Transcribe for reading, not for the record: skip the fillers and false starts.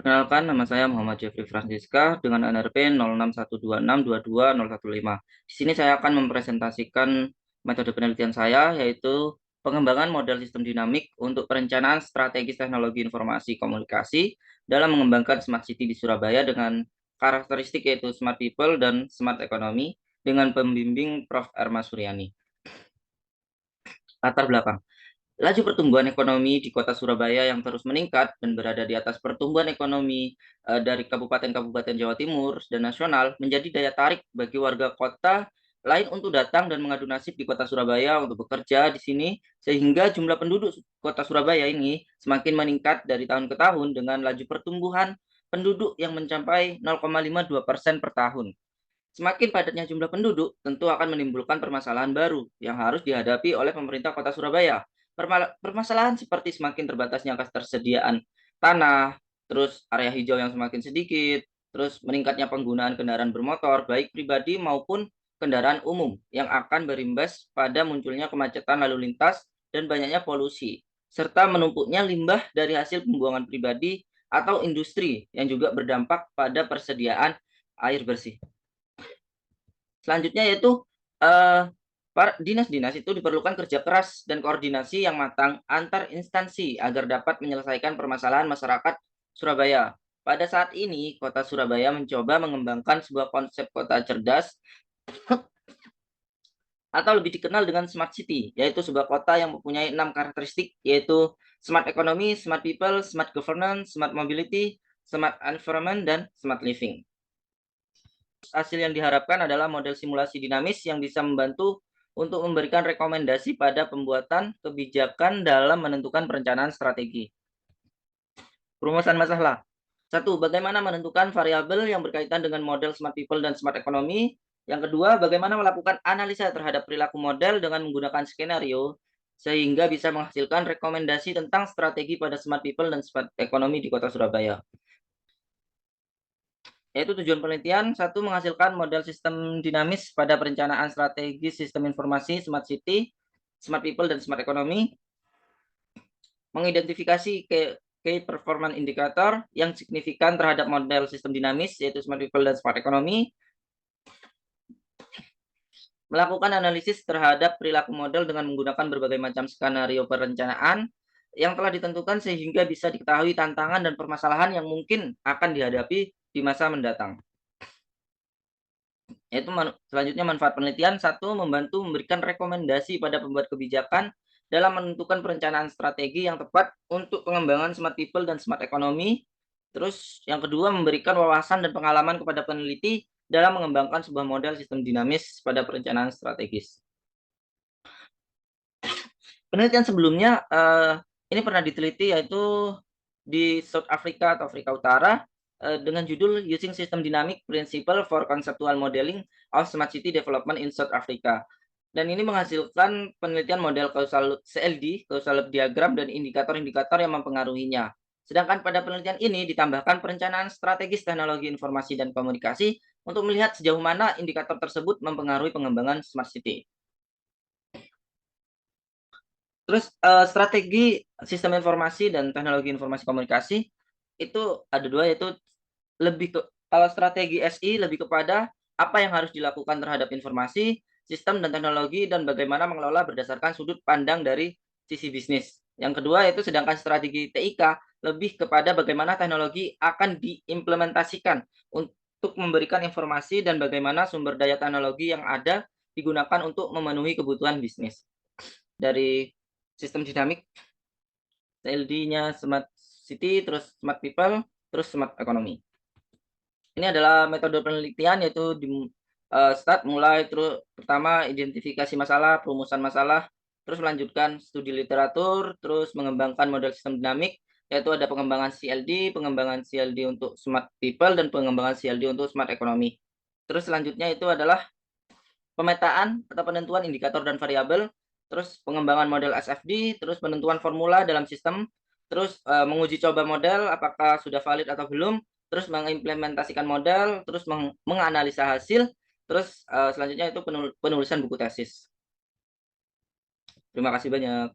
Perkenalkan, nama saya Muhammad Jeffrey Francisca dengan NRP 0612622015. Di sini saya akan mempresentasikan metode penelitian saya, yaitu pengembangan model sistem dinamik untuk perencanaan strategis teknologi informasi komunikasi dalam mengembangkan Smart City di Surabaya dengan karakteristik yaitu Smart People dan Smart Economy dengan pembimbing Prof. Erma Suryani. Latar belakang. Laju pertumbuhan ekonomi di kota Surabaya yang terus meningkat dan berada di atas pertumbuhan ekonomi dari kabupaten-kabupaten Jawa Timur dan nasional menjadi daya tarik bagi warga kota lain untuk datang dan mengadu nasib di kota Surabaya untuk bekerja di sini, sehingga jumlah penduduk kota Surabaya ini semakin meningkat dari tahun ke tahun dengan laju pertumbuhan penduduk yang mencapai 0,52% per tahun. Semakin padatnya jumlah penduduk, tentu akan menimbulkan permasalahan baru yang harus dihadapi oleh pemerintah kota Surabaya. Permasalahan seperti semakin terbatasnya ketersediaan tanah, terus area hijau yang semakin sedikit, terus meningkatnya penggunaan kendaraan bermotor, baik pribadi maupun kendaraan umum, yang akan berimbas pada munculnya kemacetan lalu lintas dan banyaknya polusi, serta menumpuknya limbah dari hasil pembuangan pribadi atau industri yang juga berdampak pada persediaan air bersih. Selanjutnya yaitu para dinas-dinas itu diperlukan kerja keras dan koordinasi yang matang antar instansi agar dapat menyelesaikan permasalahan masyarakat Surabaya. Pada saat ini, kota Surabaya mencoba mengembangkan sebuah konsep kota cerdas atau lebih dikenal dengan Smart City, yaitu sebuah kota yang mempunyai 6 karakteristik, yaitu Smart Economy, Smart People, Smart Governance, Smart Mobility, Smart Environment, dan Smart Living. Hasil yang diharapkan adalah model simulasi dinamis yang bisa membantu untuk memberikan rekomendasi pada pembuatan kebijakan dalam menentukan perencanaan strategi. Perumusan masalah. 1. Bagaimana menentukan variabel yang berkaitan dengan model Smart People dan Smart Economy. Yang kedua, bagaimana melakukan analisa terhadap perilaku model dengan menggunakan skenario sehingga bisa menghasilkan rekomendasi tentang strategi pada Smart People dan Smart Economy di Kota Surabaya. Yaitu tujuan penelitian, 1. Menghasilkan model sistem dinamis pada perencanaan strategis sistem informasi Smart City, Smart People, dan Smart Economy. Mengidentifikasi key performance indicator yang signifikan terhadap model sistem dinamis, yaitu Smart People dan Smart Economy. Melakukan analisis terhadap perilaku model dengan menggunakan berbagai macam skenario perencanaan yang telah ditentukan sehingga bisa diketahui tantangan dan permasalahan yang mungkin akan dihadapi di masa mendatang. Yaitu selanjutnya manfaat penelitian. 1. Membantu memberikan rekomendasi pada pembuat kebijakan dalam menentukan perencanaan strategi yang tepat untuk pengembangan Smart People dan Smart Economy. Terus yang kedua, memberikan wawasan dan pengalaman kepada peneliti dalam mengembangkan sebuah model sistem dinamis pada perencanaan strategis. Penelitian sebelumnya ini pernah diteliti yaitu di South Africa atau Afrika Utara dengan judul Using System Dynamic Principle for Conceptual Modeling of Smart City Development in South Africa. Dan ini menghasilkan penelitian model causal CLD, causal diagram, dan indikator-indikator yang mempengaruhinya. Sedangkan pada penelitian ini ditambahkan perencanaan strategis teknologi informasi dan komunikasi untuk melihat sejauh mana indikator tersebut mempengaruhi pengembangan Smart City. Terus strategi sistem informasi dan teknologi informasi komunikasi itu ada dua, yaitu lebih ke kalau strategi SI lebih kepada apa yang harus dilakukan terhadap informasi, sistem, dan teknologi, dan bagaimana mengelola berdasarkan sudut pandang dari sisi bisnis. Yang kedua yaitu sedangkan strategi TIK lebih kepada bagaimana teknologi akan diimplementasikan untuk memberikan informasi dan bagaimana sumber daya teknologi yang ada digunakan untuk memenuhi kebutuhan bisnis. Dari sistem dinamik, CLD-nya Smart City, terus Smart People, terus Smart Economy. Ini adalah metode penelitian, yaitu start mulai terus pertama identifikasi masalah, perumusan masalah, terus melanjutkan studi literatur, terus mengembangkan model sistem dinamik, yaitu ada pengembangan CLD untuk Smart People, dan pengembangan CLD untuk Smart Economy. Terus selanjutnya itu adalah pemetaan atau penentuan indikator dan variabel, terus pengembangan model SFD, terus penentuan formula dalam sistem, terus menguji coba model apakah sudah valid atau belum, terus mengimplementasikan model, terus menganalisa hasil, terus selanjutnya itu penulisan buku tesis. Terima kasih banyak.